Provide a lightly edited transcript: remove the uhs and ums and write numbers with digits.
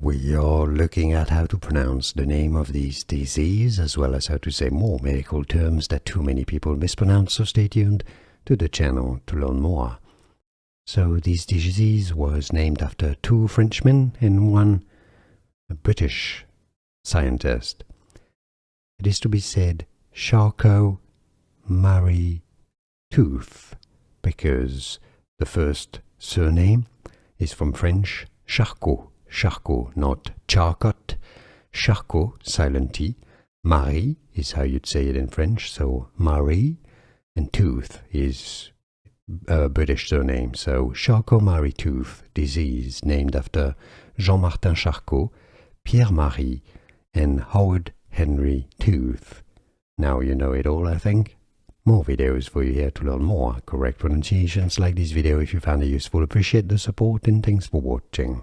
We are looking at how to pronounce the name of this disease, as well as how to say more medical terms that too many people mispronounce, so stay tuned to the channel to learn more. So this disease was named after two Frenchmen and one British scientist. It is to be said Charcot-Marie-Tooth, because the first surname is from French Charcot. Charcot, not Charcot. Charcot, silent T. Marie is how you'd say it in French, so Marie. And Tooth is a British surname, so Charcot-Marie-Tooth Disease, named after Jean-Martin Charcot, Pierre-Marie, and Howard Henry Tooth. Now you know it all, I think. More videos for you here to learn more correct pronunciations. Like this video if you found it useful. Appreciate the support and thanks for watching.